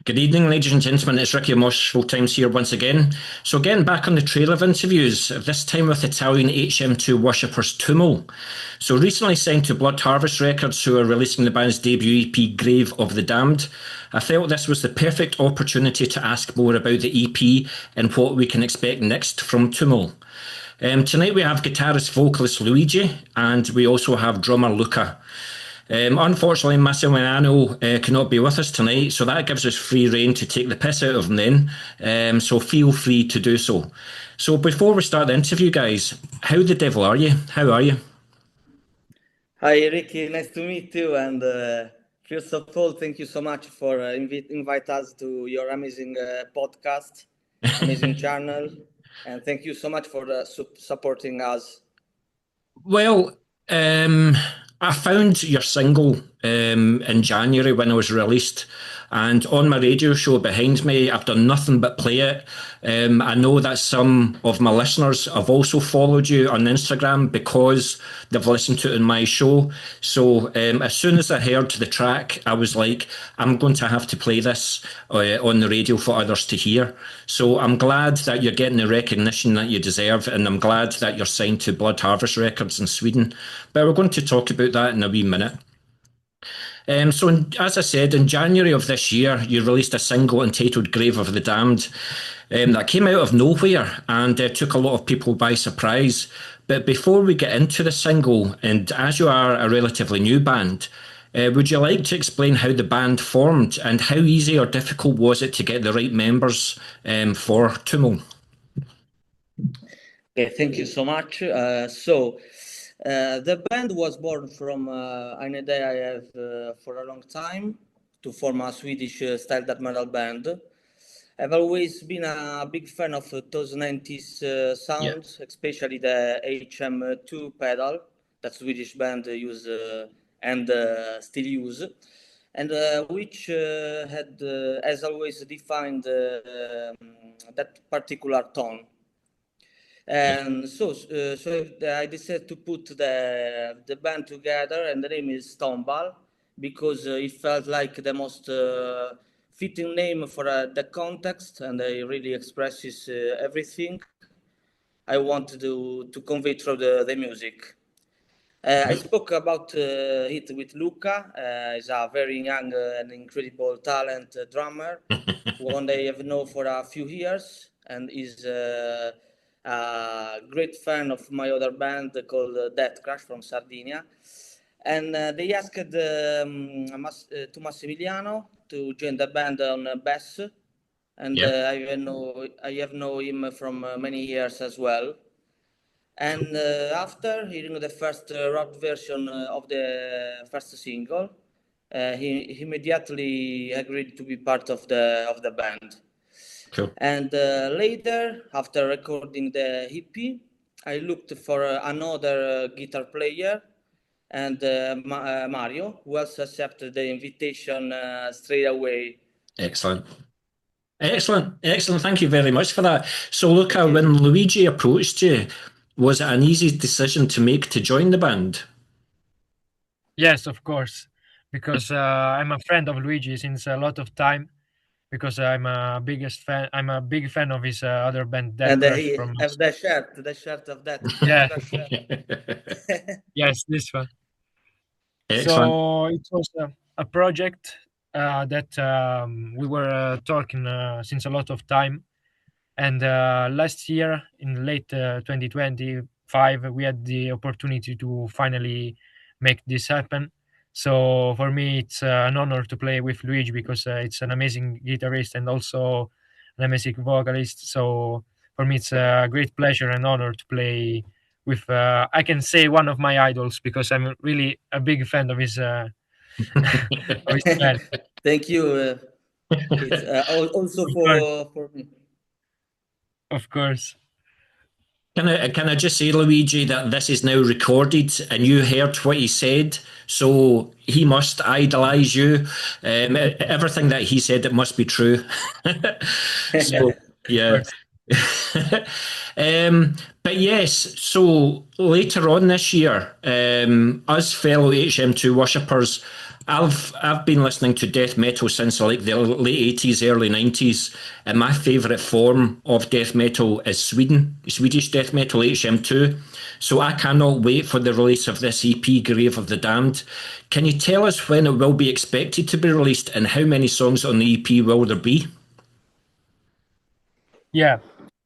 Good evening, ladies and gentlemen. It's Ricky Moshville Times here once again. So getting back on the trail of interviews, this time with Italian HM2 worshippers Tombal. So recently signed to Blood Harvest Records, who are releasing the band's debut EP, Grave of the Damned. I felt this was the perfect opportunity to ask more about the EP and what we can expect next from Tombal. Tonight we have guitarist vocalist Luigi, and we also have drummer Luca. Unfortunately, Massimiliano cannot be with us tonight, so that gives us free rein to take the piss out of him then. So feel free to do so. So before we start the interview, guys, how the devil are you? How are you? Hi, Ricky. Nice to meet you. And first of all, thank you so much for invite us to your amazing podcast, amazing channel. And thank you so much for supporting us. Well, I found your single in January when it was released, and on my radio show behind me, I've done nothing but play it. I know that some of my listeners have also followed you on Instagram because they've listened to it in my show. So as soon as I heard the track, I was like, I'm going to have to play this on the radio for others to hear. So I'm glad that you're getting the recognition that you deserve, and I'm glad that you're signed to Blood Harvest Records in Sweden. But we're going to talk about that in a wee minute. As I said, in January of this year, you released a single entitled Grave of the Damned that came out of nowhere and took a lot of people by surprise. But before we get into the single, and as you are a relatively new band, would you like to explain how the band formed and how easy or difficult was it to get the right members for Tombal? Okay, thank you so much. The band was born from an idea I have for a long time to form a Swedish style death metal band. I've always been a big fan of those 90s sounds, especially the HM2 pedal that Swedish band use and still use, and which had, as always, defined that particular tone. And so I decided to put the band together, and the name is Tombal because it felt like the most fitting name for the context, and it really expresses everything I wanted to convey through the music. I spoke about it with Luca. He's a very young and incredible talent drummer, one I have known for a few years, and is a great fan of my other band called Deathsters from Sardinia. And they asked to Massimiliano to join the band on bass, and I have known him from many years as well. And after hearing the first rock version of the first single, he immediately agreed to be part of the band. Cool. And later, after recording the EP, I looked for another guitar player, and Mario, who also accepted the invitation straight away. Excellent. Thank you very much for that. So, Luca, when Luigi approached you, was it an easy decision to make to join the band? Yes, of course, because I'm a friend of Luigi since a lot of time. Because I'm a big fan of his other band. And he have the shirt of that. Yeah. Yes, this one. Excellent. So it was a project that we were talking since a lot of time. And last year, in late 2025, we had the opportunity to finally make this happen. So for me, it's an honor to play with Luigi because it's an amazing guitarist and also an amazing vocalist. So for me, it's a great pleasure and honor to play with, I can say, one of my idols because I'm really a big fan of his, of his band. Thank you. It's also for me. Of course. Can I just say, Luigi, that this is now recorded and you heard what he said, so he must idolise you. Everything that he said, it must be true. So, yeah. But yes, so later on this year, us fellow HM2 worshippers, I've been listening to death metal since like the late 80s, early 90s, and my favourite form of death metal is Swedish death metal HM2. So I cannot wait for the release of this EP, Grave of the Damned. Can you tell us when it will be expected to be released and how many songs on the EP will there be? Yeah.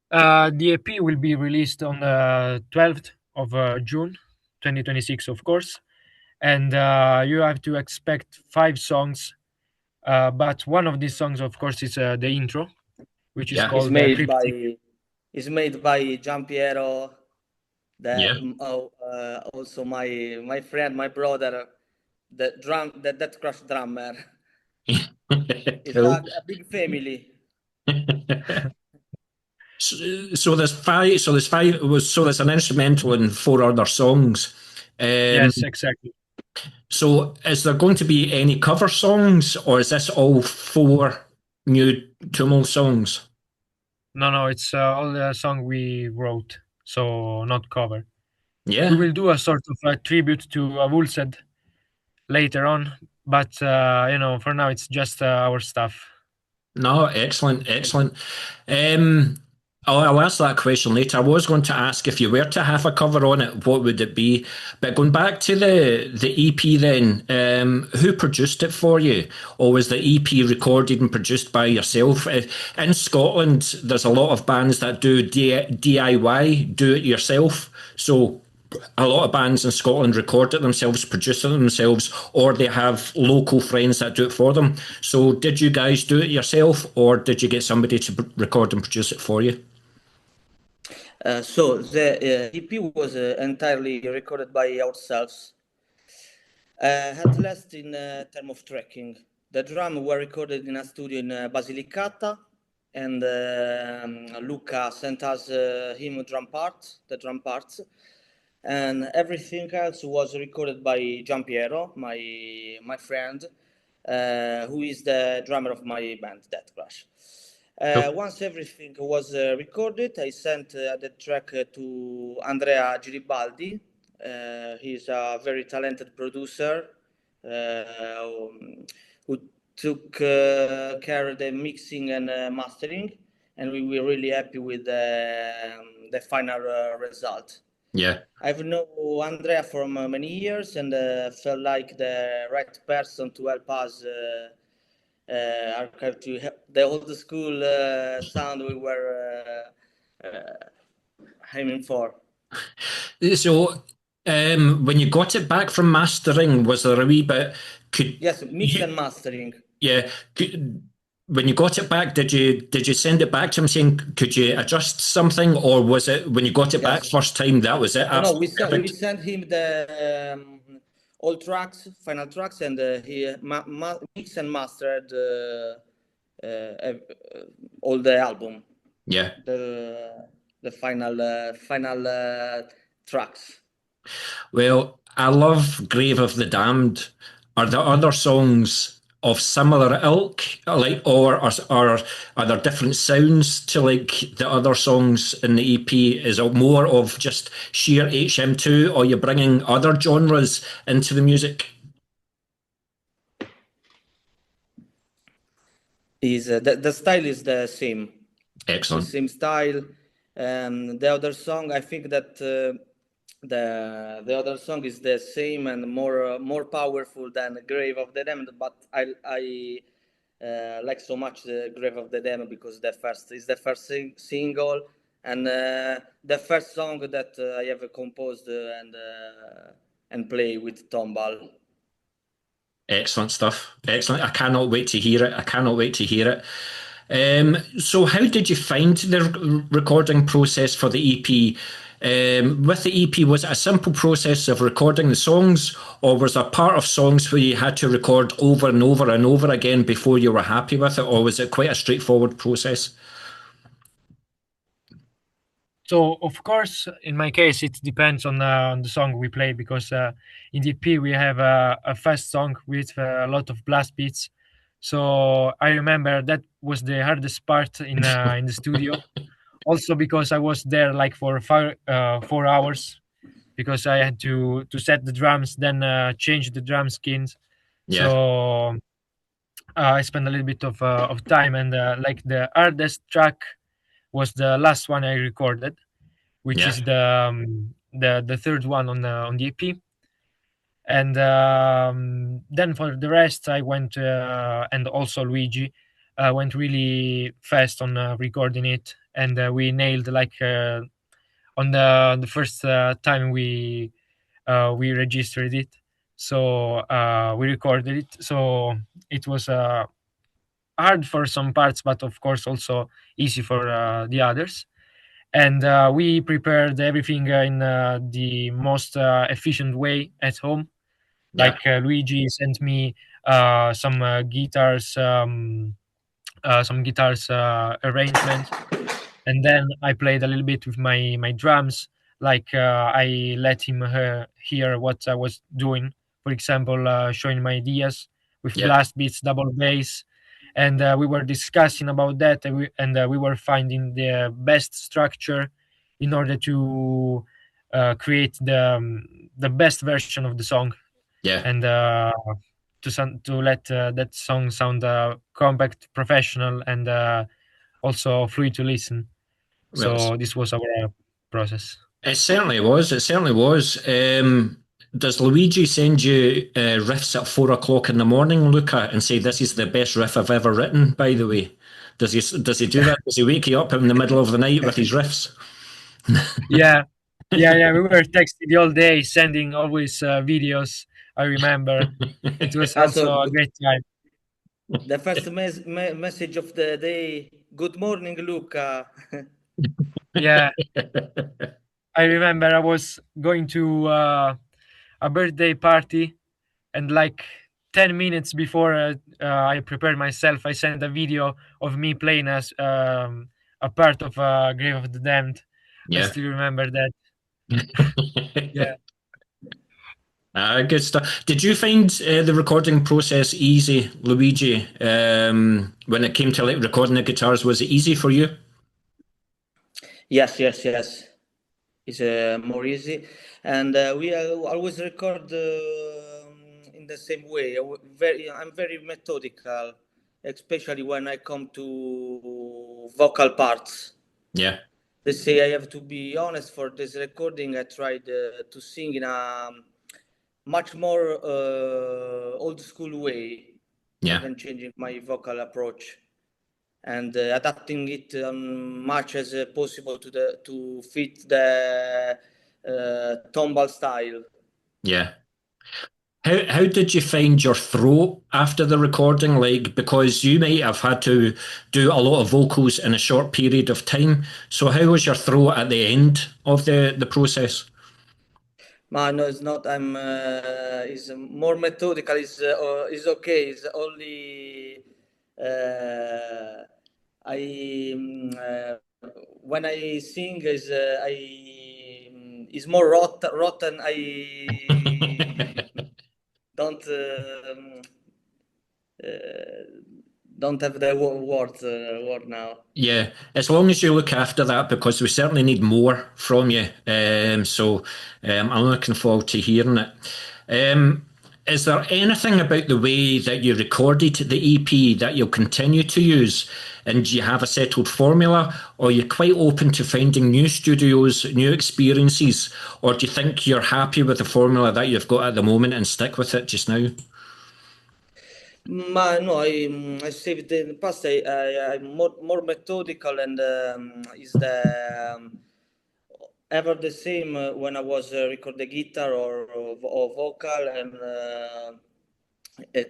The EP will be released on the 12th of June 2026, of course. And you have to expect 5 songs. But one of these songs, of course, is the intro, which is called Cryptic. It's made by Giampiero, also my friend, my brother, the Deathcrash drummer. It's a big family. So there's five. So there's an instrumental and 4 other songs. Yes, exactly. So is there going to be any cover songs, or is this all 4 new Tombal songs? No, it's all the song we wrote, so not cover. Yeah, we will do a sort of a tribute to Wulsed later on, but for now it's just our stuff. No, excellent. I'll ask that question later. I was going to ask if you were to have a cover on it, what would it be? But going back to the EP then, who produced it for you? Or was the EP recorded and produced by yourself? In Scotland, there's a lot of bands that do DIY, do it yourself. So a lot of bands in Scotland record it themselves, produce it themselves, or they have local friends that do it for them. So did you guys do it yourself, or did you get somebody to record and produce it for you? So the EP was entirely recorded by ourselves. At last, in terms of tracking, the drums were recorded in a studio in Basilicata, and Luca sent us him the drum parts, and everything else was recorded by Giampiero, my friend, who is the drummer of my band, Deathcrash. Once everything was recorded, I sent the track to Andrea Giribaldi. He's a very talented producer who took care of the mixing and mastering, and we were really happy with the final result. Yeah, I've known Andrea for many years and felt like the right person to help us archive to the old school sound we were aiming for. So when you got it back from mastering, was there a wee bit? Yes, mix and mastering. Yeah. When you got it back, did you send it back to him saying, could you adjust something, or was it when you got it back first time, that was it? No, we sent him the all tracks, final tracks, and he mixed and mastered all the album. Yeah. The final tracks. Well, I love Grave of the Damned. Are there other songs of similar ilk, like, or are there different sounds to like the other songs in the EP? Is it more of just sheer HM2, or you're bringing other genres into the music? The style is the same. Excellent. The same style. The other song, I think that the other song is the same and more powerful than Grave of the Damned, but I like so much the Grave of the Damned because the first single and the first song that I have composed and play with Tombal. Excellent stuff. Excellent. I cannot wait to hear it. So how did you find the recording process for the EP? With the EP, was it a simple process of recording the songs, or was there part of songs where you had to record over and over and over again before you were happy with it, or was it quite a straightforward process? So, of course, in my case, it depends on the song we play, because in the EP we have a fast song with a lot of blast beats. So I remember that was the hardest part in the studio. Also because I was there like for 4 hours, because I had to set the drums, then change the drum skins. Yeah. So I spent a little bit of time, and like the hardest track was the last one I recorded, which Yeah. is the third one on the EP. And then for the rest, I went and also Luigi went really fast on recording it, and we nailed like on the first time we registered it. So we recorded it. So it was hard for some parts, but of course also easy for the others. And we prepared everything in the most efficient way at home. Yeah. Like Luigi sent me some guitars arrangement, and then I played a little bit with my drums. Like I let him hear what I was doing. For example, showing my ideas with Yeah. blast beats, double bass, and we were discussing about that, and we were finding the best structure in order to create the best version of the song, Yeah. and to let that song sound compact, professional, and also free to listen. Well, So this was our process. it certainly was. It certainly was. Does Luigi send you riffs at 4 o'clock in the morning, Luca, and say this is the best riff I've ever written? By the way, does he do that? Does he wake you up in the middle of the night with his riffs? Yeah, yeah. We were texting the whole day, sending always videos. I remember it was also a great time. The first message of the day: "Good morning, Luca." Yeah, I remember I was going to a birthday party, and like 10 minutes before I prepared myself, I sent a video of me playing as a part of Grave of the Damned. I Yeah. still remember that. Yeah. Good stuff. Did you find the recording process easy, Luigi? When it came to like recording the guitars, was it easy for you? Yes. It's more easy, and we always record in the same way. I'm very methodical, especially when I come to vocal parts. Yeah. They say I have to be honest for this recording. I tried to sing in a much more old school way, Yeah. even changing my vocal approach and adapting it much as possible to fit the Tombal style. Yeah. How did you find your throat after the recording? Like, because you might have had to do a lot of vocals in a short period of time. So how was your throat at the end of the process? No, it's not. It's more methodical. It's okay. It's only when I sing is more rotten. I don't don't have the word now. Yeah, as long as you look after that, because we certainly need more from you. I'm looking forward to hearing it. Is there anything about the way that you recorded the EP that you'll continue to use? And do you have a settled formula? Or are you quite open to finding new studios, new experiences? Or do you think you're happy with the formula that you've got at the moment and stick with it just now? No, I saved in the past. I'm more methodical, and is the ever the same when I was recording guitar or vocal, and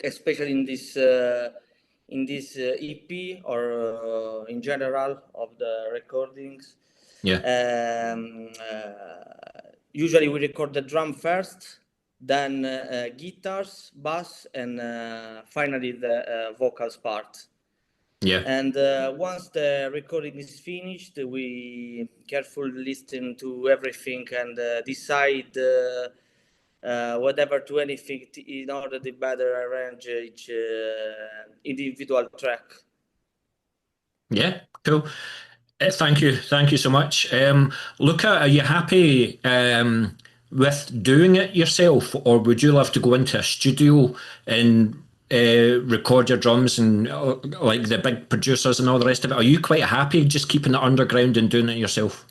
especially in this EP or in general of the recordings. Yeah. Usually we record the drum first, then guitars, bass, and finally the vocals part. Yeah. And once the recording is finished, we carefully listen to everything and decide whatever to anything in order to better arrange each individual track. Yeah, cool. Thank you so much. Luca, are you happy with doing it yourself, or would you love to go into a studio and record your drums and like the big producers and all the rest of it? Are you quite happy just keeping it underground and doing it yourself?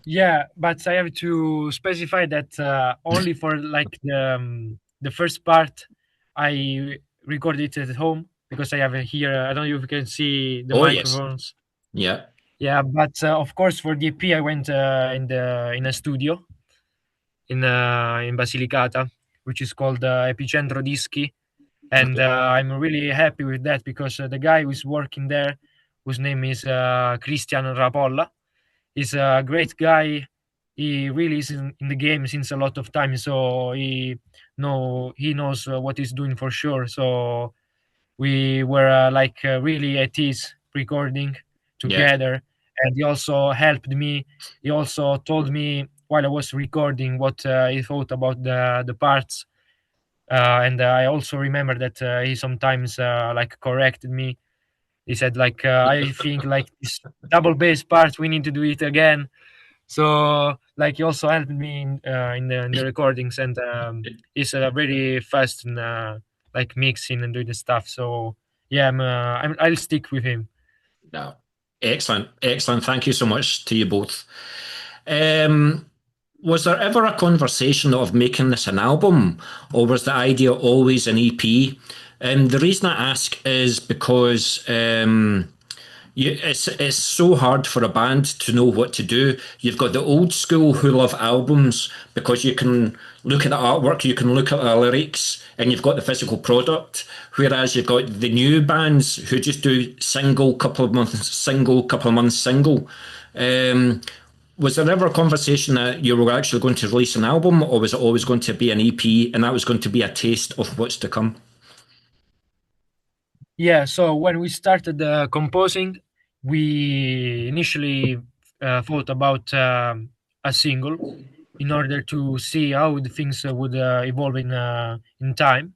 Yeah, but I have to specify that only for like the first part, I recorded it at home because I have it here. I don't know if you can see the Oh yes, microphones. yeah, Yeah, but of course for the EP I went in a studio in Basilicata, which is called Epicentro Dischi, and okay, I'm really happy with that because the guy who's working there, whose name is Christian Rapolla, is a great guy. He really is in the game since a lot of time, so he knows what he's doing for sure. So we were really at ease recording yeah. together, and he also helped me. He also told me while I was recording what he thought about the parts, and I also remember that he sometimes like corrected me. He said like I think like this double bass part we need to do it again. So like he also helped me in the recordings, and he's very fast in like mixing and doing the stuff. So yeah, I'll stick with him. No. Excellent, excellent. Thank you so much to you both. Um, was there ever a conversation of making this an album, or was the idea always an EP? The reason I ask is because it's so hard for a band to know what to do. You've got the old school who love albums because you can look at the artwork, you can look at the lyrics, and you've got the physical product. Whereas you've got the new bands who just do single, couple of months, single, couple of months, single. Um, was there ever a conversation that you were actually going to release an album, or was it always going to be an EP and that was going to be a taste of what's to come? Yeah, so when we started composing, we initially thought about a single in order to see how the things would evolve in time.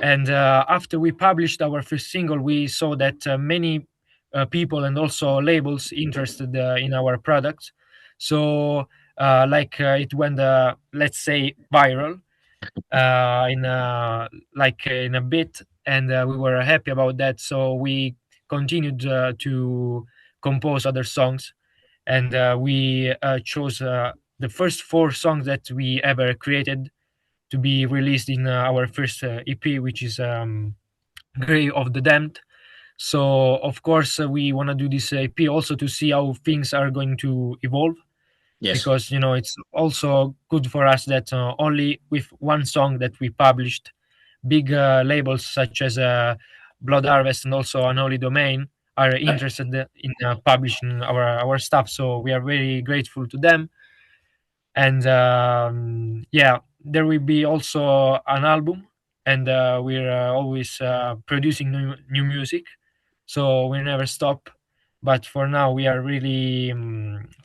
And after we published our first single, we saw that many people and also labels interested in our product. So, it went, let's say, viral in in a bit, and we were happy about that. So we continued to compose other songs, and we chose the first four songs that we ever created to be released in our first EP, which is Grey of the Damned. So, of course, we want to do this EP also to see how things are going to evolve, Yes. because, it's also good for us that only with one song that we published, big labels such as Blood Harvest and also Unholy Domain are interested in publishing our stuff. So we are very grateful to them. And yeah, there will be also an album, and we're always producing new music, so we never stop. But for now we are really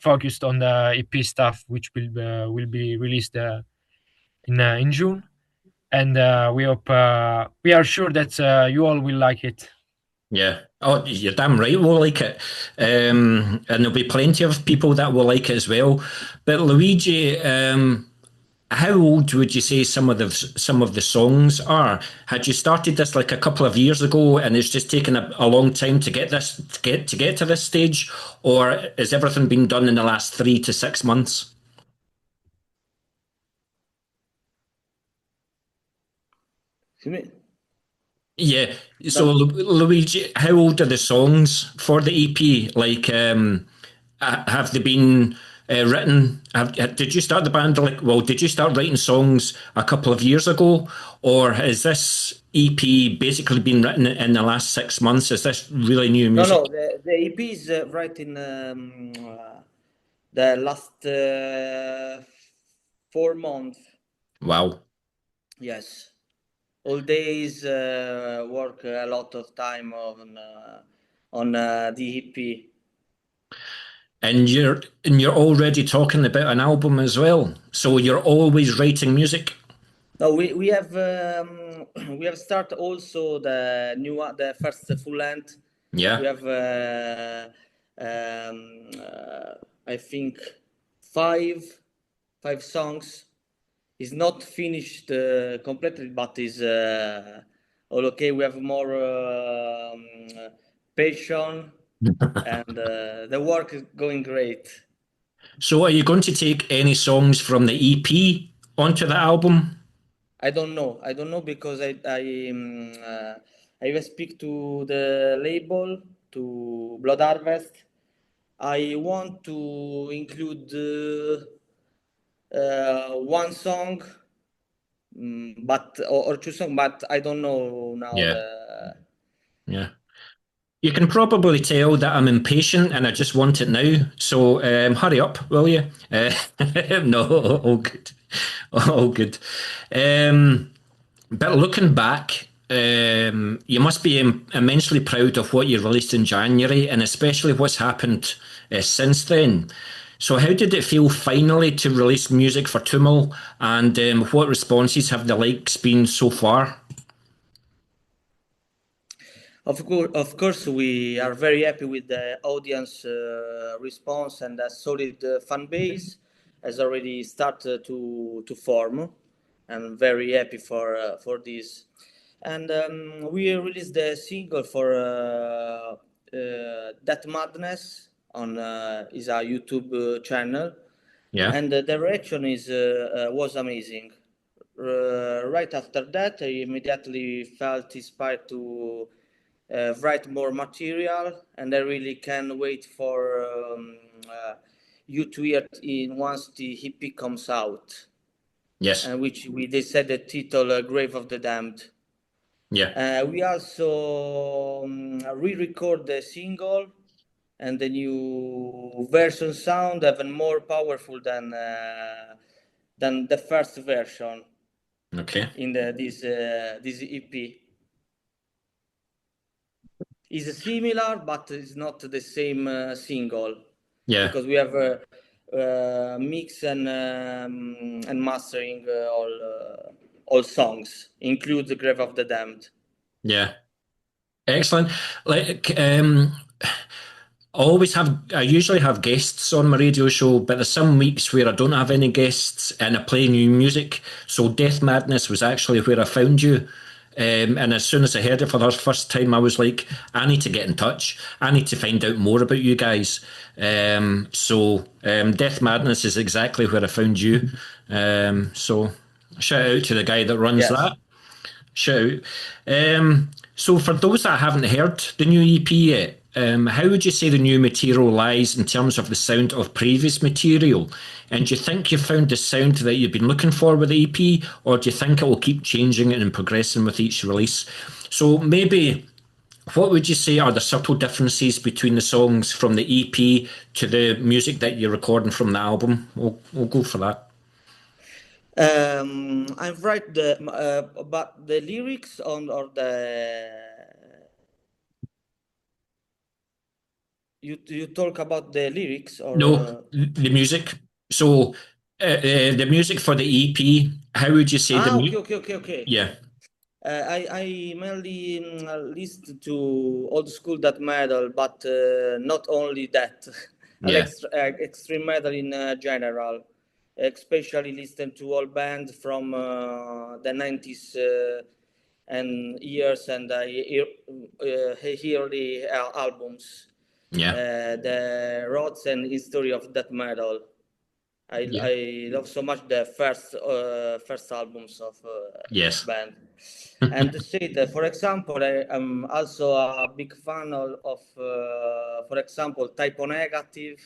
focused on the EP stuff, which will be released in June, and we are sure that you all will like it. Yeah. Oh, you're damn right we'll like it. And there'll be plenty of people that will like it as well. But Luigi, how old would you say some of the songs are? Had you started this like a couple of years ago and it's just taken a long time to get to this stage, or has everything been done in the last 3 to 6 months? Excuse me. Yeah. So That, Luigi, how old are the songs for the EP? Like, have they been written? Did you start the band like? Well, did you start writing songs a couple of years ago, or has this EP basically been written in the last 6 months? Is this really new no, music? no, the EP is right in the last 4 months. Wow. Yes. All days work a lot of time on the EP. And you're already talking about an album as well. So you're always writing music. No, we have we have started also the first full length. Yeah. We have I think five songs. Is not finished completely, but is all okay. We have more passion, and the work is going great. So are you going to take any songs from the EP onto the album? I don't know because I will speak to the label, to Blood Harvest. I want to include one song, but or two songs, but I don't know now. Yeah. You can probably tell that I'm impatient and I just want it now. So hurry up, will you? No, all good. All good. But looking back, you must be immensely proud of what you released in January, and especially what's happened since then. So how did it feel finally to release music for Tombal, and what responses have the likes been so far? Of course, we are very happy with the audience response, and a solid fan base has already started to form. I'm very happy for this. And we released the single for That Madness on is our YouTube channel. Yeah. And the reaction was amazing. Right after that, I immediately felt inspired to write more material, and I really can't wait for you to hear it once the EP comes out. Yes. Which they said the title "Grave of the Damned." Yeah. We also re-record the single, and the new version sound even more powerful than the first version. Okay. In this EP. Is similar, but it's not the same single. Yeah. Because we have mix and mastering all songs, include the Grave of the Damned. Yeah. Excellent. Like I usually have guests on my radio show, but there's some weeks where I don't have any guests and I play new music. So Death Madness was actually where I found you. And as soon as I heard it for the first time, I was like, I need to get in touch. I need to find out more about you guys. So Death Madness is exactly where I found you. So shout out to the guy that runs that. Shout out. So for those that haven't heard the new EP yet, how would you say the new material lies in terms of the sound of previous material? And do you think you've found the sound that you've been looking for with the EP, or do you think it will keep changing and progressing with each release? So maybe what would you say are the subtle differences between the songs from the EP to the music that you're recording from the album? We'll go for that. I've write but the lyrics or the you talk about the lyrics or no the music. So the music for the EP. How would you say okay. Yeah. I mainly listen to old school death metal, but not only that. Yeah. Extreme metal in general. Especially listen to all bands from the 90s and years, and hear the albums. Yeah. The roots and history of death metal. I love so much the first albums of Yes. band. And to say that, for example, I am also a big fan of for example, Typo Negative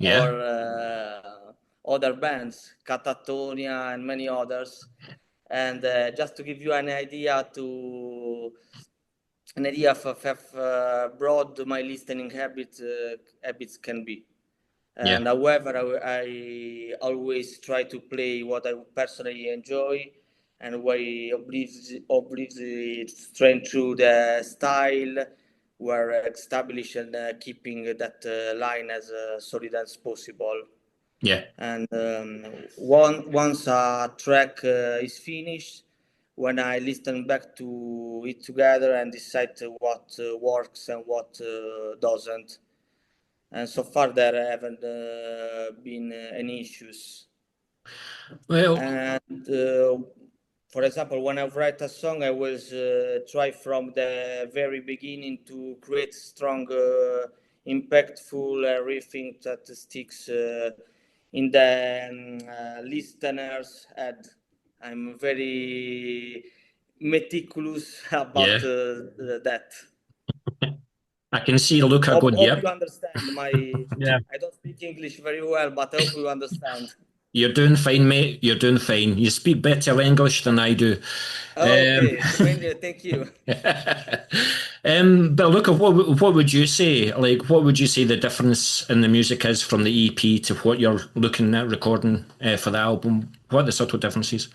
or other bands, Catatonia and many others. And just to give you an idea of how broad my listening habits can be. And however, I always try to play what I personally enjoy, and why obviously strength through the style, where establish and keeping that line as solid as possible. Yeah. And once a track is finished, when I listen back to it together and decide what works and what doesn't. and so far there haven't been any issues. Well, and for example, when I write a song, I always try from the very beginning to create strong, impactful riffing that sticks in the listener's head. I'm very meticulous about that. I can see Luca going, hope yep. you understand my. Yeah. I don't speak English very well, but I hope you understand. You're doing fine, mate. You're doing fine. You speak better English than I do. Okay, thank you. But Luca, what would you say? Like, what would you say the difference in the music is from the EP to what you're looking at recording for the album? What are the subtle differences?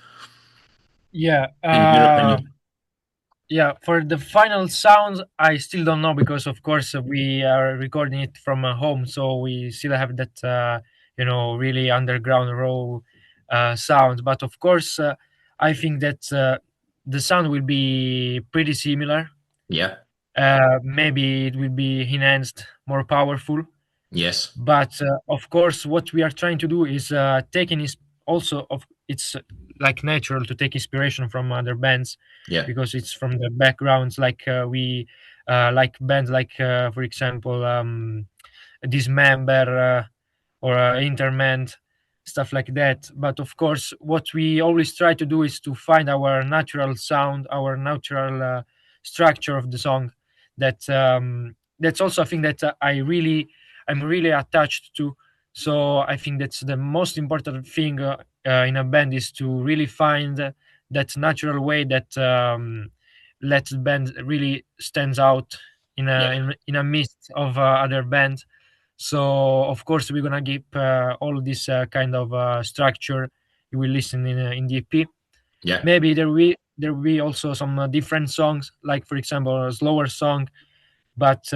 Yeah. In your opinion? Yeah, for the final sounds, I still don't know because, of course, we are recording it from home, so we still have that, really underground raw sound. But of course, I think that the sound will be pretty similar. Yeah. Maybe it will be enhanced, more powerful. Yes. But of course, what we are trying to do is taking is also of it's like natural to take inspiration from other bands, Yeah. because it's from the backgrounds, like we like bands like for example Dismember or Interment, stuff like that. But of course, what we always try to do is to find our natural sound, our natural structure of the song. That's also a thing that I'm really attached to. So I think that's the most important thing in a band, is to really find that natural way that lets the band really stands out in a midst of other bands. So of course we're gonna keep all this kind of structure you will listen in the EP. Yeah. Maybe there will be also some different songs, like for example a slower song, but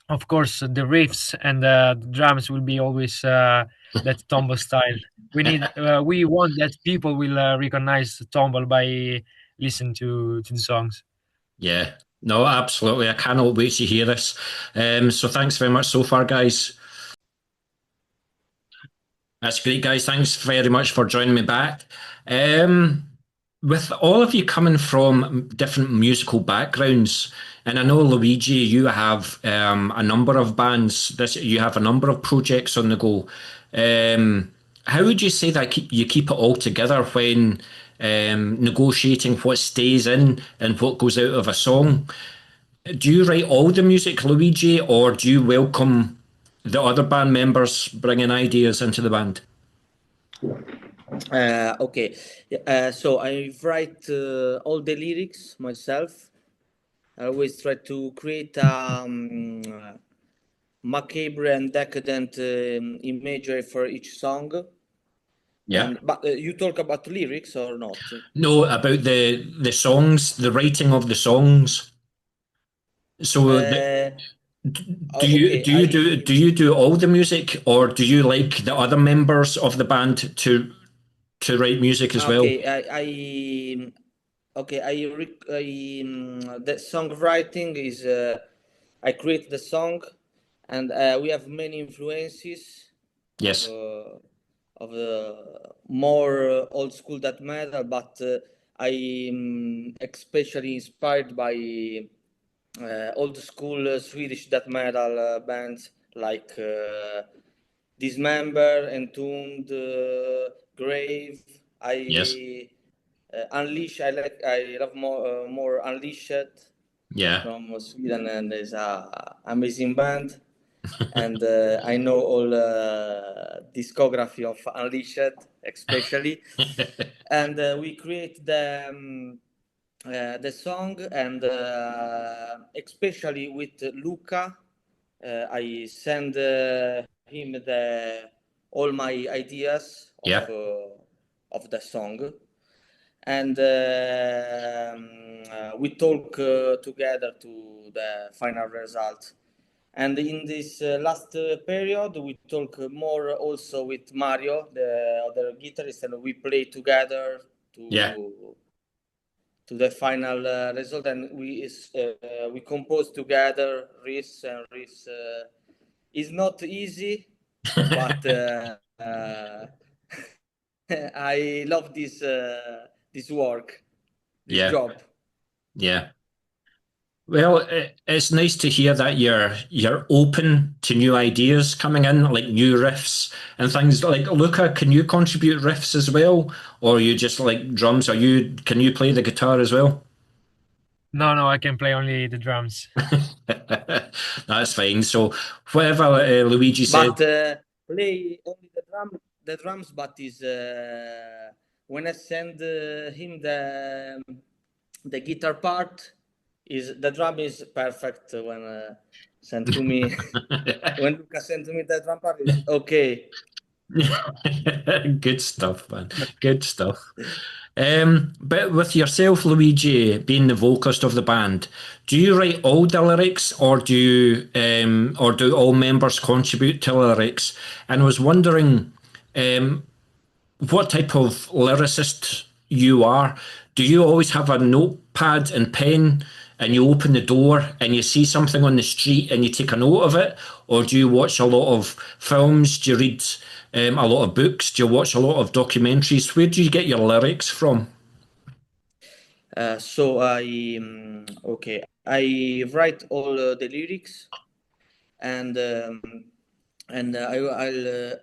of course the riffs and the drums will be always that Tombal style. We want that people will recognize Tombal by listening to the songs. Yeah. No, absolutely. I cannot wait to hear this. So thanks very much so far, guys. That's great, guys. Thanks very much for joining me back. With all of you coming from different musical backgrounds, and I know, Luigi, you have a number of bands. You have a number of projects on the go. How would you say that you keep it all together when negotiating what stays in and what goes out of a song? Do you write all the music, Luigi, or do you welcome the other band members bringing ideas into the band? Okay, so I write all the lyrics myself. I always try to create macabre and decadent imagery for each song. Yeah. But you talk about lyrics or not? No, about the songs, the writing of the songs. So do you do all the music, or do you like the other members of the band to write music as well? The songwriting is I create the song, and we have many influences. Yes. Of the more old school death metal, but I'm especially inspired by old school Swedish death metal bands like Dismember, Entombed, Grave. Yes. Unleash. I love more Unleashed. Yeah. From Sweden, and is a amazing band. And I know all discography of Unleashed, especially. And we create the song, and especially with Luca, I send him all my ideas of the song, and we talk together to the final result. And in this last period, we talk more also with Mario, the other guitarist, and we play together to the final result. And we compose together riffs It's not easy, but I love this work, this job. Yeah. Well, it's nice to hear that you're open to new ideas coming in, like new riffs and things. Like Luca, can you contribute riffs as well, or you just like drums? Can you play the guitar as well? No, I can play only the drums. That's fine. So whatever Luigi said. But play only the drums. But is when I send him the guitar part, is the drum is perfect when sent to me. When Luca sent to me the drum part, is okay. Good stuff, man. Good stuff. But with yourself, Luigi, being the vocalist of the band, do you write all the lyrics, or do all members contribute to lyrics? And I was wondering, what type of lyricist you are. Do you always have a notepad and pen, and you open the door and you see something on the street and you take a note of it? Or do you watch a lot of films? Do you read a lot of books? Do you watch a lot of documentaries? Where do you get your lyrics from? So I write all the lyrics, and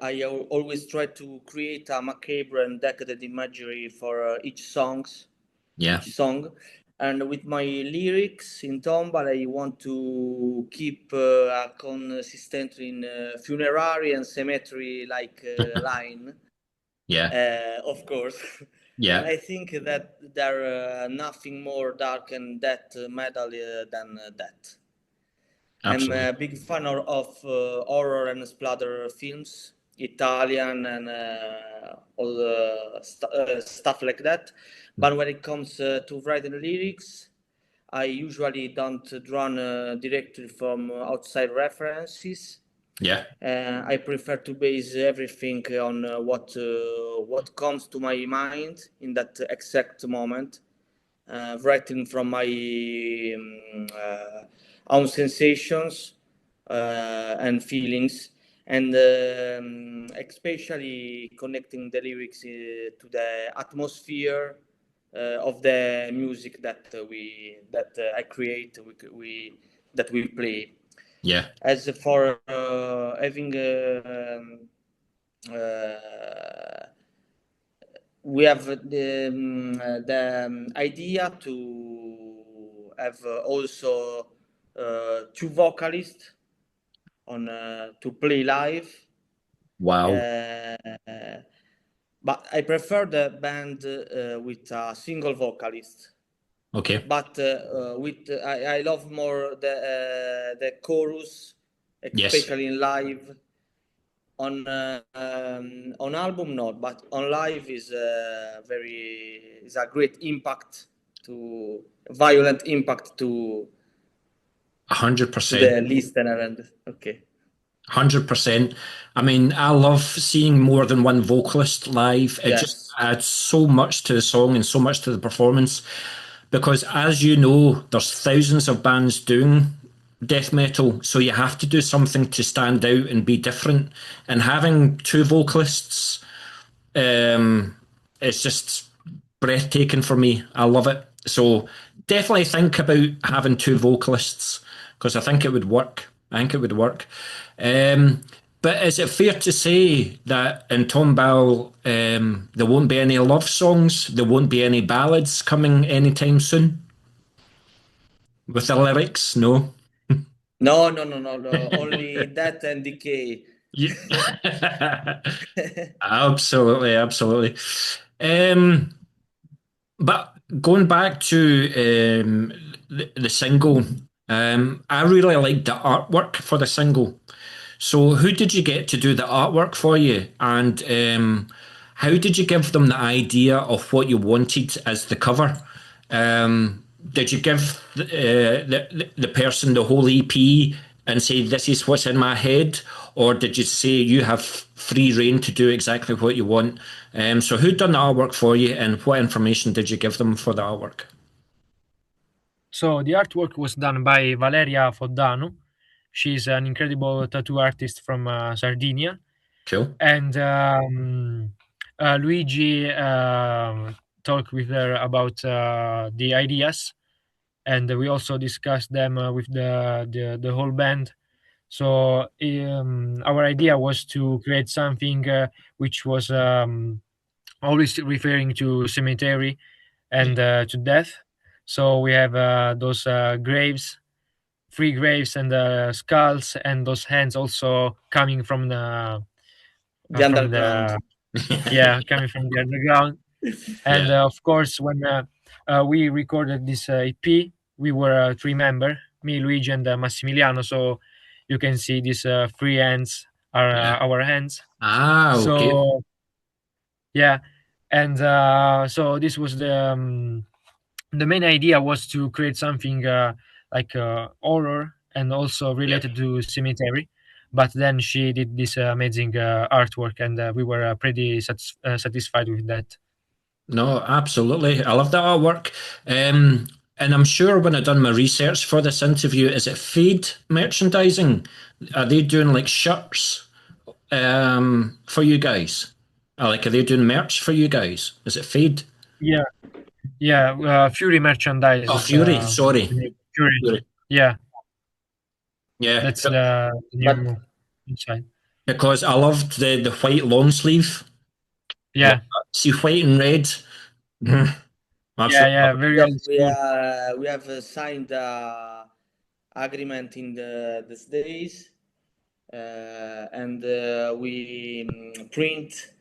I always try to create a macabre and decadent imagery for each song. And with my lyrics in Tombal, I want to keep a consistent in funerary and cemetery like line. Of course. And I think that there nothing more dark and death metal than that. Absolutely. I'm a big fan of horror and splatter films, Italian and all the stuff like that. But when it comes to writing lyrics, I usually don't draw directly from outside references. I prefer to base everything on what comes to my mind in that exact moment, writing from my own sensations and feelings, and especially connecting the lyrics to the atmosphere of the music that I create, that we play. As for having we have the idea to have also two vocalists on to play live. Wow. But I prefer the band with a single vocalist. Okay. But I love more the chorus, especially in live. On album not, but on live is a great impact, violent impact to 100%. The listener. And okay. 100%. I mean, I love seeing more than one vocalist live. It just adds so much to the song and so much to the performance. Because as you know, there's thousands of bands doing death metal, so you have to do something to stand out and be different. And having two vocalists, it's just breathtaking for me. I love it. So definitely think about having two vocalists, because I think it would work. But is it fair to say that in Tombal there won't be any love songs, there won't be any ballads coming anytime soon? With the lyrics, no? No. Only Death and Decay. Absolutely. But going back to the single, I really liked the artwork for the single. So who did you get to do the artwork for you? And how did you give them the idea of what you wanted as the cover? Did you give the person the whole EP and say, this is what's in my head? Or did you say you have free reign to do exactly what you want? So who done the artwork for you, and what information did you give them for the artwork? So the artwork was done by Valeria Foddano, She's an incredible tattoo artist from Sardinia. Cool. And Luigi talked with her about the ideas, and we also discussed them with the whole band. So our idea was to create something which was always referring to cemetery and to death. So we have those graves, three graves, and skulls, and those hands also coming from the The from underground. the coming from the underground. And of course, when we recorded this EP, we were three members, me, Luigi, and Massimiliano. So you can see these three hands are our hands. Ah, okay. So yeah, and so this was the main idea was to create something like horror and also related to cemetery. But then she did this amazing artwork, and we were pretty satisfied with that. No, absolutely. I love that artwork. And I'm sure when I done my research for this interview, is it Fade merchandising? Are they doing like shirts for you guys? Are they doing merch for you guys? Is it Fade? Yeah, Fury merchandise. Oh, Fury, sorry. Fury. Yeah, that's the new inside. Because I loved the white long sleeve. Yeah. See white and red. Yeah, very old school. We have signed agreement in these days, and we print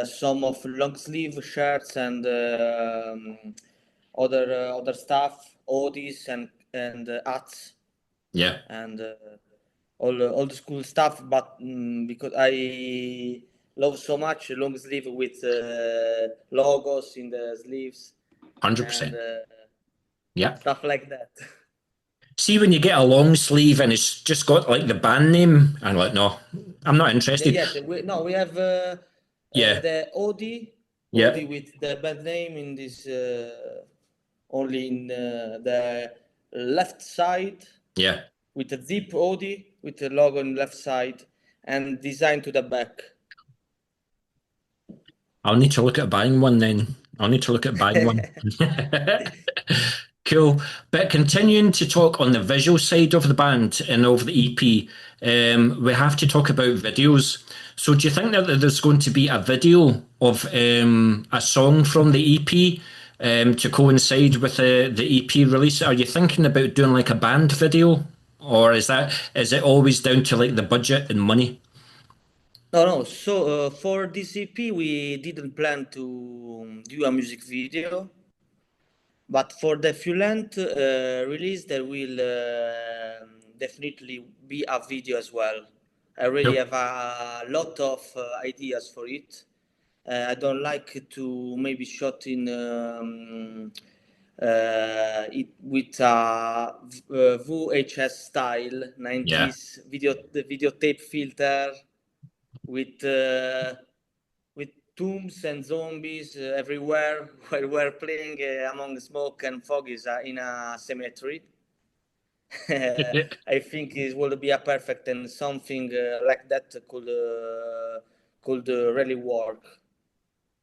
some of long sleeve shirts and other stuff, hoodies and hats. Yeah. And all the school stuff, but because I love so much long sleeve with logos in the sleeves. 100%. Yeah. Stuff like that. See, when you get a long sleeve and it's just got like the band name, I'm like, no, I'm not interested. Yes, we have the hoodie with the band name in this only in the left side. Yeah. With a zip hoodie with the logo on the left side and design to the back. I'll need to look at buying one then. Cool. But continuing to talk on the visual side of the band and of the EP, we have to talk about videos. So do you think that there's going to be a video of a song from the EP to coincide with the EP release? Are you thinking about doing like a band video? Or is it always down to like the budget and money? No. So for this EP, we didn't plan to do a music video, but for the full-length release, there will definitely be a video as well. I really have a lot of ideas for it. I don't like to maybe shot in it with a VHS style 90s videotape filter with tombs and zombies everywhere while we're playing among smoke and fog in a cemetery. I think it will be a perfect, and something like that could really work.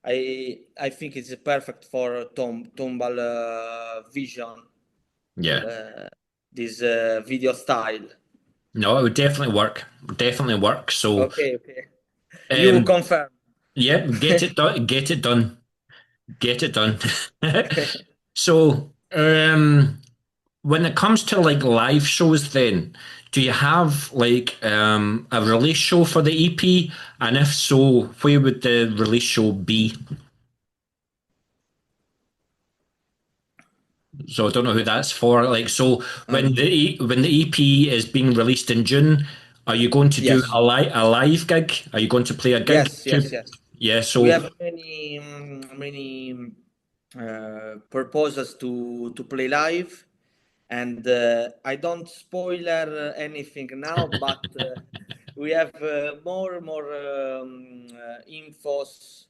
I think it's perfect for Tombal vision. Yeah. This video style. No, it would definitely work. So okay. You confirm. Yeah, get it done. So when it comes to like live shows then, do you have like a release show for the EP? And if so, where would the release show be? So I don't know who that's for. Like, so when the EP is being released in June, are you going to do a live gig? Are you going to play a gig? Yes. Yeah. So we have many proposals to play live, and I don't spoiler anything now, but we have more infos.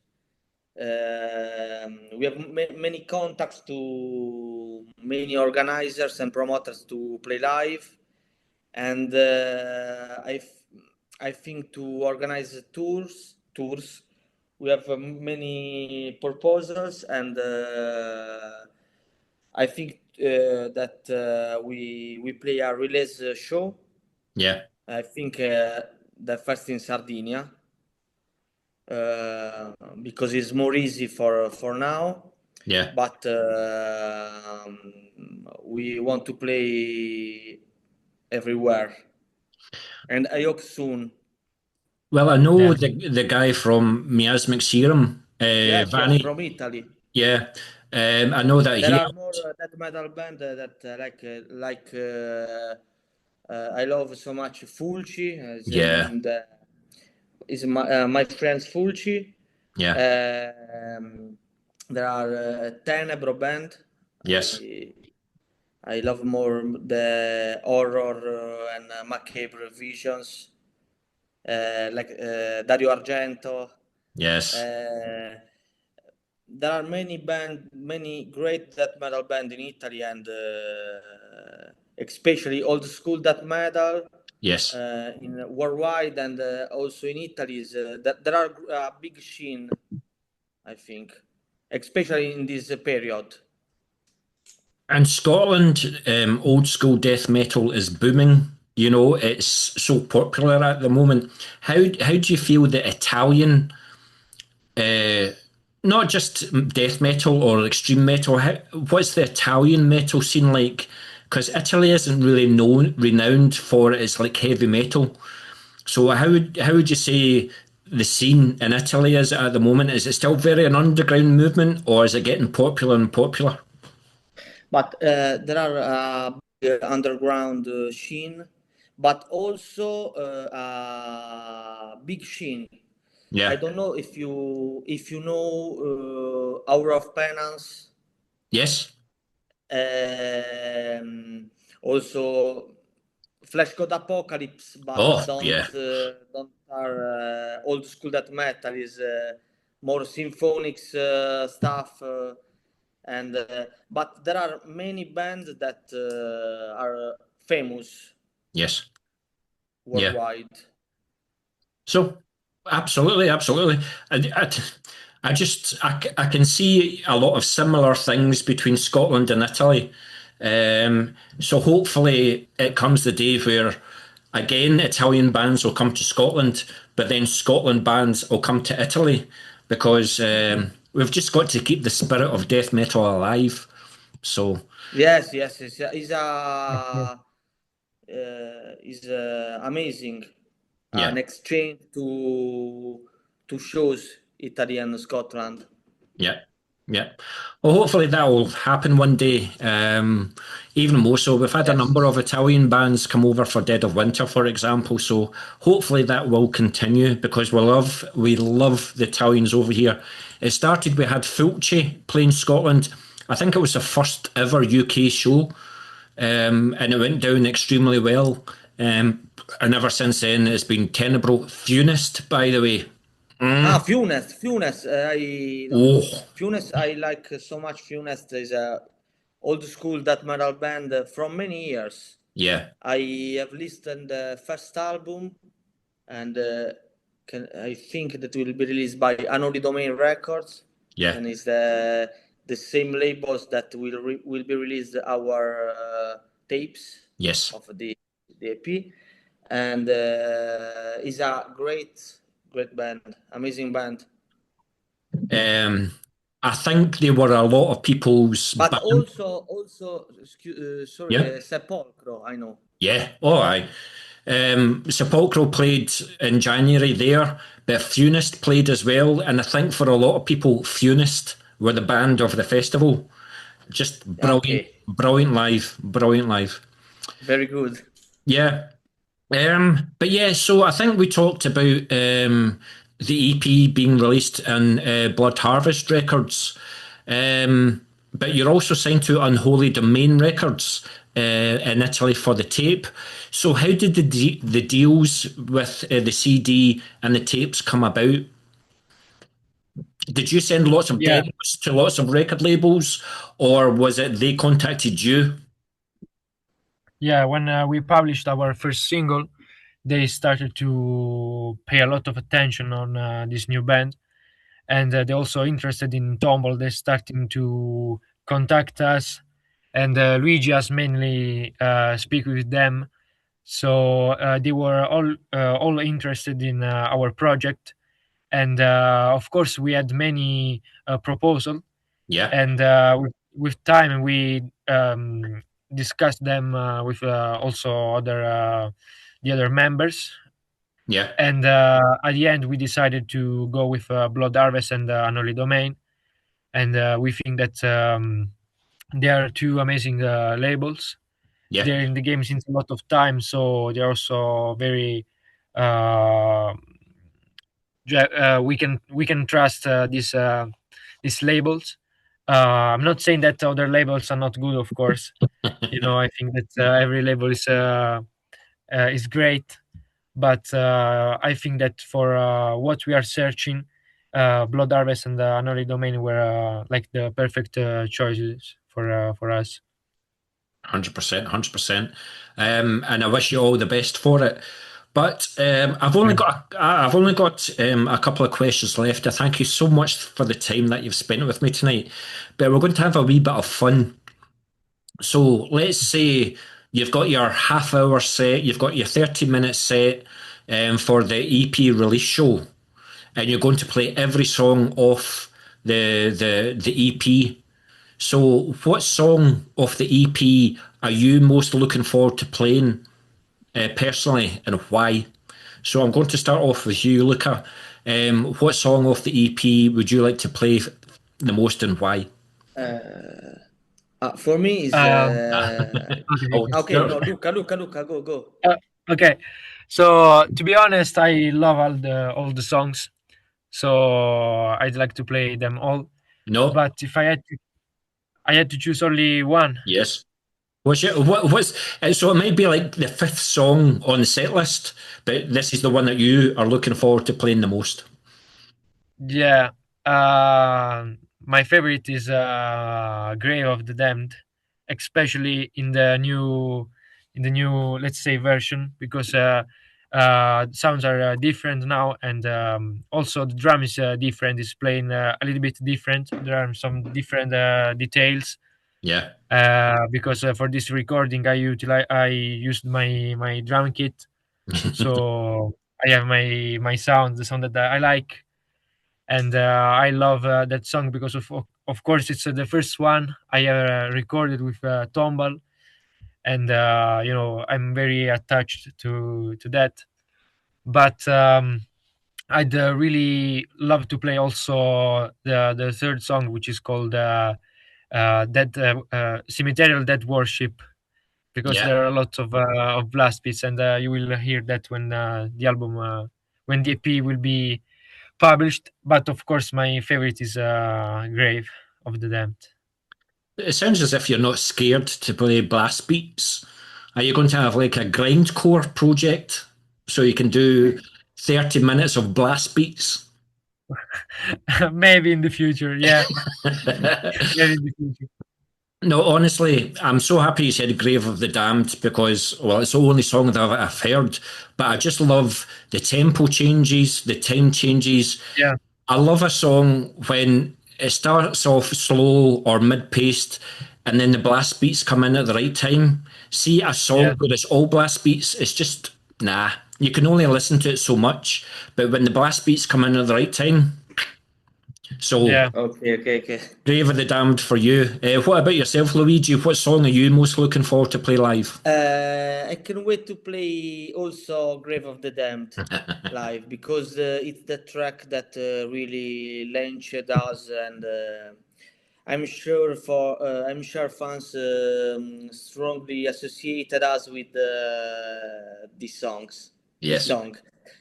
We have many contacts to many organizers and promoters to play live, and I think to organize tours. We have many proposals, and I think that we play a release show. Yeah. I think the first in Sardinia, because it's more easy for now. Yeah. But we want to play everywhere, and I hope soon. Well, I know the guy from Miasmic Serum, Yes, Vanni. from Italy. Yeah, I know that there are more death metal band that I love so much. Fulci, Yeah. Is my friend Fulci. Yeah. There are Tenebro band. Yes. I love more the horror and macabre visions, like Dario Argento. Yes. There are many great death metal band in Italy, and especially old school death metal. Yes. In worldwide, and also in Italy, that there are a big scene, I think, especially in this period. And Scotland, old school death metal is booming. You know, it's so popular at the moment. How do you feel that Italian, not just death metal or extreme metal, what's the Italian metal scene like? Because Italy isn't really renowned for its like heavy metal. So how would you say the scene in Italy is at the moment? Is it still very an underground movement, or is it getting popular and popular? But there are underground scene, but also a big scene. Yeah. I don't know if you know Hour of Penance. Yes. Also Flash God Apocalypse, but don't are old school death metal, is more symphonic stuff. And but there are many bands that are famous. Yes. Worldwide. Yeah. So absolutely. I can see a lot of similar things between Scotland and Italy. So hopefully it comes the day where again Italian bands will come to Scotland, but then Scotland bands will come to Italy, because we've just got to keep the spirit of death metal alive. So yes, is amazing. Yeah. An exchange to shows Italy and Scotland. Yeah. Well, hopefully that will happen one day. Even more so, we've had a number of Italian bands come over for Dead of Winter, for example. So hopefully that will continue, because we love the Italians over here. It started, we had Fulci playing Scotland. I think it was the first ever UK show, and it went down extremely well. And ever since then, it's been Tenebro. Funest, by the way. Funest. Funest, I like so much. Funest is a old school death metal band from many years. Yeah. I have listened the first album, and I think that will be released by Anori Domain Records. Yeah. And it's the same labels that will be released our tapes. Yes. Of the EP, and is a great band, amazing band. I think they were a lot of people's. But also, Sepulchro, I know. Yeah. Oh, aye. Sepulchro played in January there, but Funest played as well, and I think for a lot of people, Funest were the band of the festival. Just brilliant live. Very good. Yeah. But yeah, so I think we talked about the EP being released in Blood Harvest Records. But you're also signed to Unholy Domain Records in Italy for the tape. So how did the deals with the CD and the tapes come about? Did you send lots of demos to lots of record labels, or was it they contacted you? when we published our first single, they started to pay a lot of attention on this new band, and they're also interested in Tombal. They're starting to contact us, and Luigi has mainly speak with them. So they were all interested in our project, and of course we had many proposals. Yeah. And with time we discussed them with also the other members. Yeah. And at the end we decided to go with Blood Harvest and Unholy Domain, and we think that they are two amazing labels. Yeah. They're in the game since a lot of time, so they're also very uh, we can trust these labels. I'm not saying that other labels are not good, of course. I think that every label is great, but I think that for what we are searching, Blood Harvest and Unholy Domain were like the perfect choices for us. 100%, 100%. And I wish you all the best for it. But I've only got a couple of questions left. I thank you so much for the time that you've spent with me tonight. But we're going to have a wee bit of fun. So let's say you've got your half-hour set, you've got your 30-minute set for the EP release show, and you're going to play every song off the EP. So what song off the EP are you most looking forward to playing personally, and why? So I'm going to start off with you, Luca. What song off the EP would you like to play the most, and why? For me, is okay. No, Luca, go. Okay, so to be honest, I love all the songs, so I'd like to play them all. No, but if I had to choose only one. Yes. So it might be like the fifth song on the set list, but this is the one that you are looking forward to playing the most. Yeah, my favorite is Grave of the Damned, especially in the new let's say version, because sounds are different now, and also the drum is different. It's playing a little bit different. There are some different details. Yeah. Because for this recording I used my drum kit, so I have my sound, the sound that I like, and I love that song because of course it's the first one I ever recorded with Tombal, and I'm very attached to that. But I'd really love to play also the third song, which is called Cemeterial Dead Worship, because there are a lot of blast beats, and you will hear that when the album when the EP will be published. But of course my favorite is Grave of the Damned. It sounds as if you're not scared to play blast beats. Are you going to have like a grindcore project so you can do 30 minutes of blast beats? Maybe in the future, yeah. Maybe in the future. No, honestly, I'm so happy you said Grave of the Damned because, well, it's the only song that I've heard, but I just love the tempo changes, the time changes. Yeah. I love a song when it starts off slow or mid-paced and then the blast beats come in at the right time. See a song where it's all blast beats, it's just, nah. You can only listen to it so much, but when the blast beats come in at the right time, so Okay. Grave of the Damned for you. What about yourself, Luigi? What song are you most looking forward to play live? I can't wait to play also Grave of the Damned live, because it's the track that really launched us, and I'm sure fans strongly associated us with these songs. Yes. Song.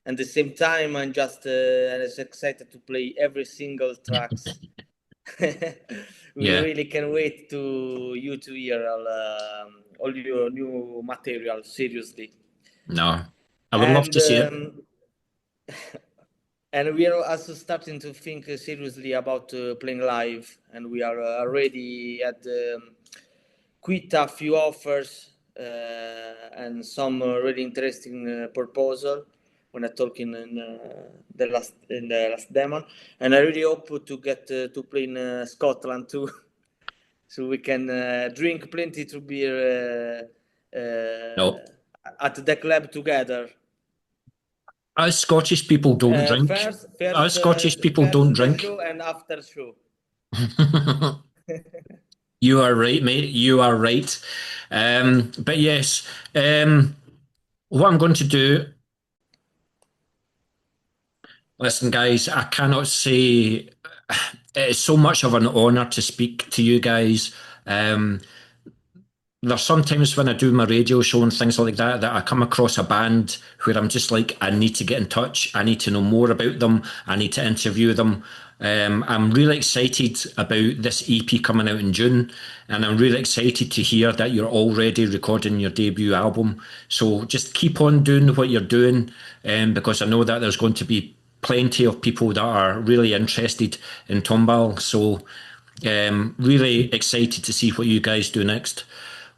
At the same time, I'm just as excited to play every single tracks. We really can wait to hear all your new material. Seriously. No, I would love to see it. And we are also starting to think seriously about playing live, and we are already at quite a few offers and some really interesting proposal when I talk in the last demo, and I really hope to get to play in Scotland too, so we can drink plenty to beer at the club together. Us Scottish people don't drink. Us Scottish people don't drink. Show and after show. You are right, mate. You are right. But yes, what I'm going to do. Listen, guys, I cannot say it's so much of an honour to speak to you guys. There's sometimes when I do my radio show and things like that I come across a band where I'm just like, I need to get in touch. I need to know more about them. I need to interview them. I'm really excited about this EP coming out in June, and I'm really excited to hear that you're already recording your debut album. So just keep on doing what you're doing, because I know that there's going to be plenty of people that are really interested in Tombal. So really excited to see what you guys do next.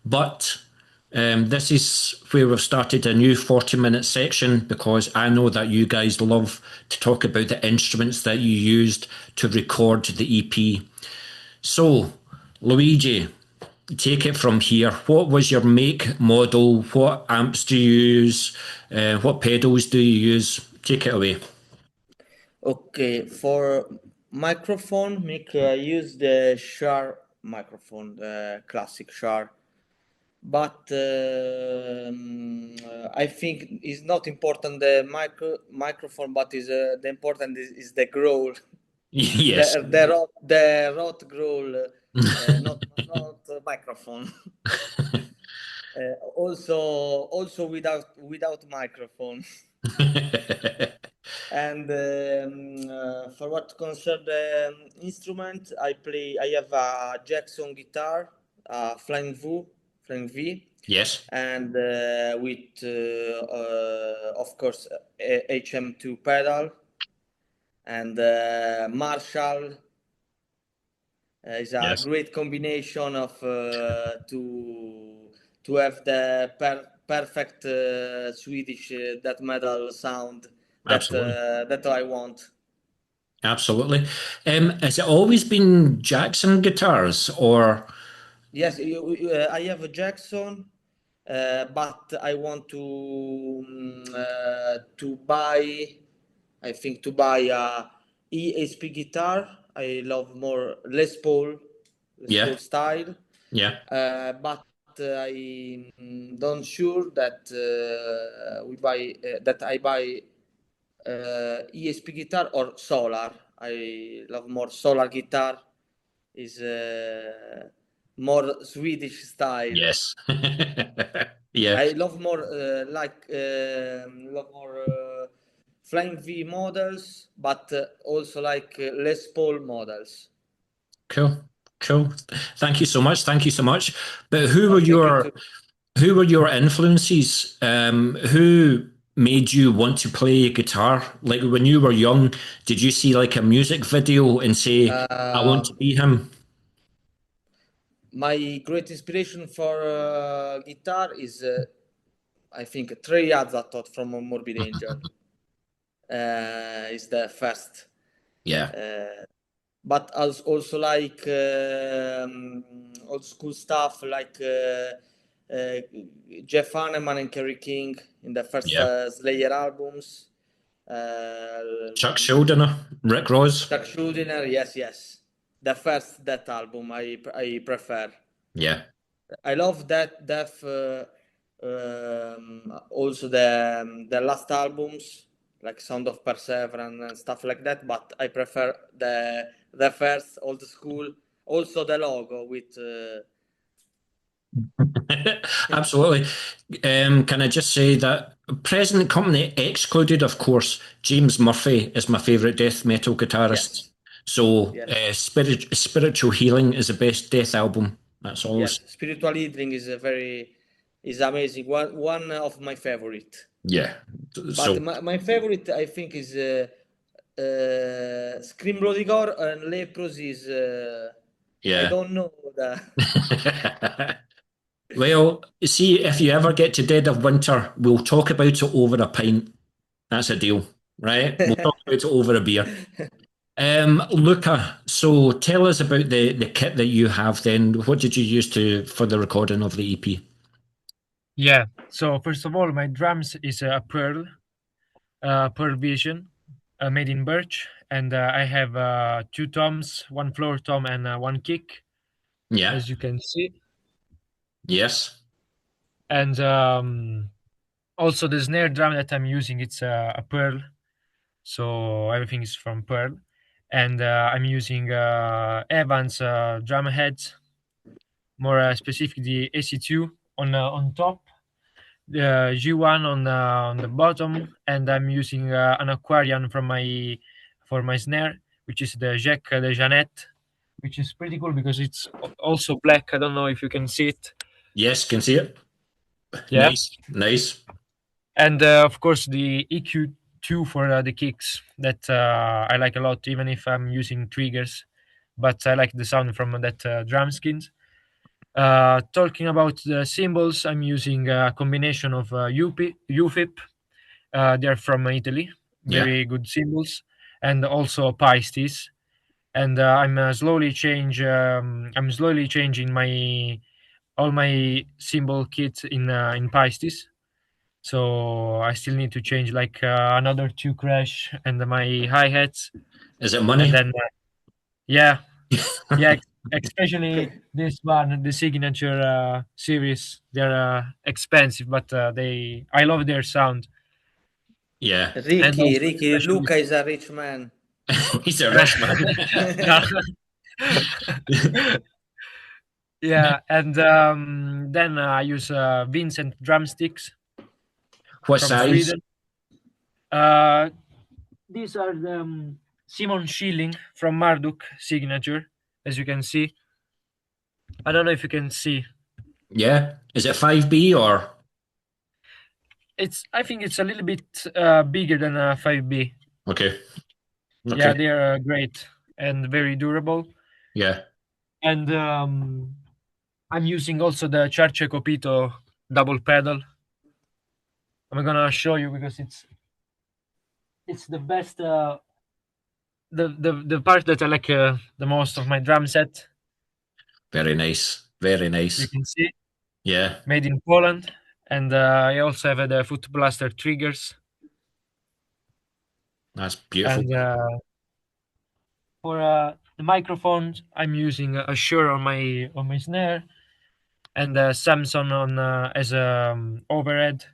But this is where we've started a new 40-minute section, because I know that you guys love to talk about the instruments that you used to record the EP. So, Luigi, take it from here. What was your make, model? What amps do you use? What pedals do you use? Take it away. Okay, for microphone, I use the Shure microphone, the classic Shure. But I think it's not important the microphone, but the important is the growl. Yes. The rot growl, not microphone. Also without microphone. And for what concerns the instrument, I have a Jackson guitar, Flying V. Yes. And with of course HM2 pedal, and Marshall is a great combination of to have the perfect Swedish death metal sound that I want. Absolutely. Has it always been Jackson guitars, or? Yes, I have a Jackson, but I want to buy a ESP guitar. I love more Les Paul style. Yeah. But I don't sure that I buy ESP guitar or Solar. I love more Solar guitar. Is more Swedish style. Yes. Yeah. I love more Flying V models, but also like Les Paul models. Cool. Thank you so much. But who were your influences? Who made you want to play guitar? Like when you were young, did you see like a music video and say, I want to be him? My great inspiration for guitar is, I think, Trey Azzatot from Morbid Angel. Is the first. Yeah. But also like old school stuff like Jeff Hanneman and Kerry King in the first Slayer albums. Chuck Schuldiner, Rick Ross. Chuck Schuldiner, yes. The first Death album I prefer. Yeah. I love that Death. Also the last albums like Sound of Perseverance and stuff like that. But I prefer the first old school. Also the logo with. Absolutely. Can I just say that present company excluded, of course, James Murphy is my favourite death metal guitarist. Yes. So Spiritual Healing is the best death album. That's all. Yes, Spiritual Healing is amazing. One of my favorite. Yeah. But my favorite, I think, is Scream Bloody Gore and Leprosy is. I don't know that. Well, see, if you ever get to dead of winter, we'll talk about it over a pint. That's a deal, right? We'll talk about it over a beer. Luca, so tell us about the kit that you have then. What did you use for the recording of the EP? Yeah. So first of all, my drums is a Pearl Vision, made in birch, and I have two toms, one floor tom and one kick, Yeah. as you can see. Yes. And also the snare drum that I'm using, it's a Pearl, so everything is from Pearl. And I'm using Evans drum heads, more specifically AC2 on top, the G1 on the bottom, and I'm using an Aquarian for my snare, which is the Jack de Jeannette, which is pretty cool because it's also black. I don't know if you can see it. Yes, can see it. Yeah. Nice. And of course the EQ2 for the kicks that I like a lot, even if I'm using triggers. But I like the sound from that drum skins. Talking about the cymbals, I'm using a combination of UFIP. They're from Italy, Yeah. very good cymbals, and also Pisces. And I'm slowly changing my all my cymbal kit in Pisces. So I still need to change like another two crash and my hi hats, Is it money? and then yeah, yeah, especially this one, the signature series. They're expensive, but I love their sound. Yeah. And also Ricky, especially, Luca is a rich man. He's a rich man. yeah, and then I use Vincent drumsticks What from size? Sweden. These are the Simon Schilling from Marduk signature, as you can see. I don't know if you can see. Yeah. Is it 5B or? I think it's a little bit bigger than a 5B. Okay. Yeah, they are great and very durable. Yeah. And I'm using also the Charce Copito double pedal. I'm gonna show you because it's the best. The part that I like the most of my drum set. Very nice. Very nice. You can see. Yeah. Made in Poland, and I also have the Foot Blaster triggers. That's beautiful. And for the microphones, I'm using a Shure on my snare, and Samson on as a overhead.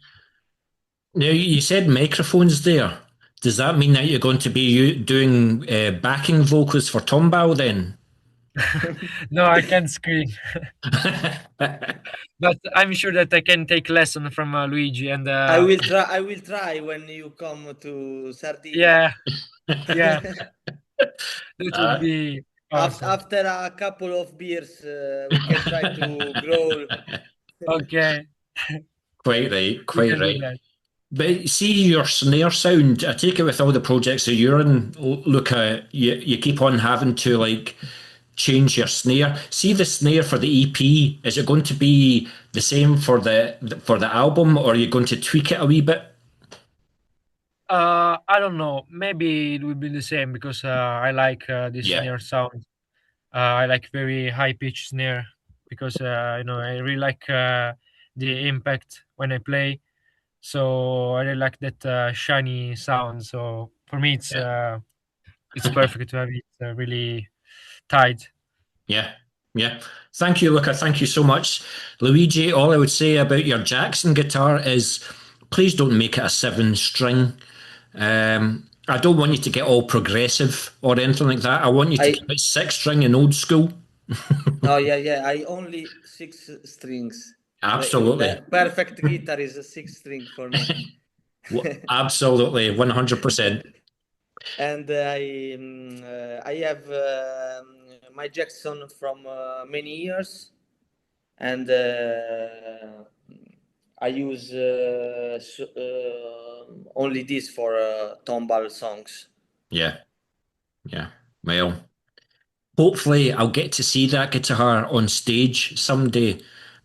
Now, you said microphones there. Does that mean that you're going to be doing backing vocals for Tombal then? No, I can't scream. But I'm sure that I can take lesson from Luigi, and I will try. I will try when you come to Yeah, Sardinia. yeah, that would be awesome. After a couple of beers, we can try to growl. Okay. Quite right. Quite right. But see your snare sound. I take it with all the projects that you're in, Luca, you keep on having to like change your snare. See the snare for the EP. Is it going to be the same for the album, or are you going to tweak it a wee bit? I don't know. Maybe it will be the same because I like this snare sound. I like very high pitched snare because I really like the impact when I play. So I really like that shiny sound. So for me, it's perfect to have it really tight. Yeah. Yeah. Thank you, Luca. Thank you so much. Luigi, all I would say about your Jackson guitar is please don't make it a 7-string. I don't want you to get all progressive or anything like that. I want you to keep it 6-string and old school. Oh, yeah. I only 6 strings. Absolutely. The perfect guitar is a 6-string for me. Absolutely, 100%. And I have my Jackson from many years, and I use only this for Tombal songs. Yeah. Well, hopefully I'll get to see that guitar on stage someday.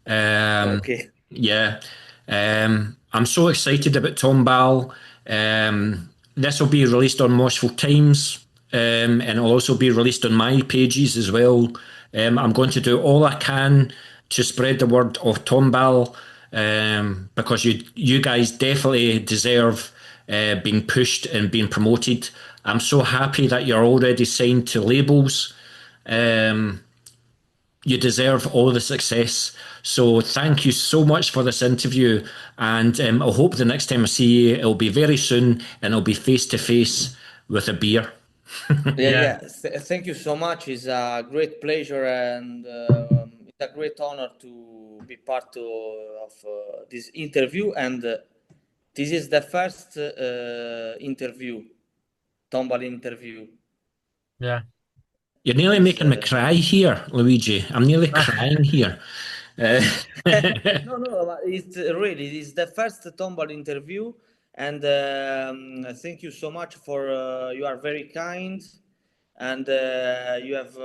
Okay. Yeah. I'm so excited about Tombal. This will be released on Moshville Times, and it'll also be released on my pages as well. I'm going to do all I can to spread the word of Tombal, because you guys definitely deserve being pushed and being promoted. I'm so happy that you're already signed to labels. You deserve all the success. So thank you so much for this interview. And I hope the next time I see you, it'll be very soon and it'll be face to face with a beer. Yeah. Thank you so much. It's a great pleasure and it's a great honor to be part of this interview. And this is the first interview, Tombal interview. Yeah. You're nearly making me cry here, Luigi. I'm nearly crying here. No, it's the first Tombal interview, and thank you so much for you are very kind, and you have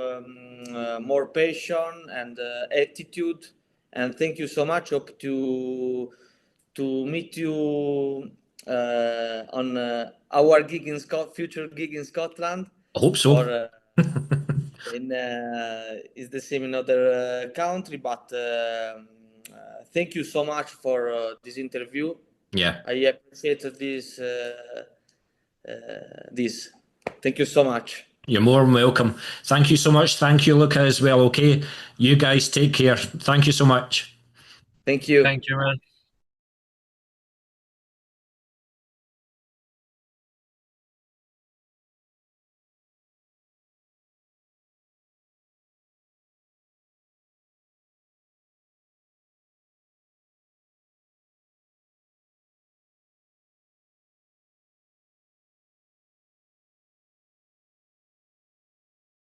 more passion and attitude, and thank you so much. Hope to meet you on our gig in future gig in Scotland. I hope so. Or, is the same in other country, but thank you so much for this interview. Yeah, I appreciate this. Thank you so much. You're more than welcome. Thank you so much. Thank you, Luca, as well. Okay, you guys take care. Thank you so much. Thank you. Thank you, man.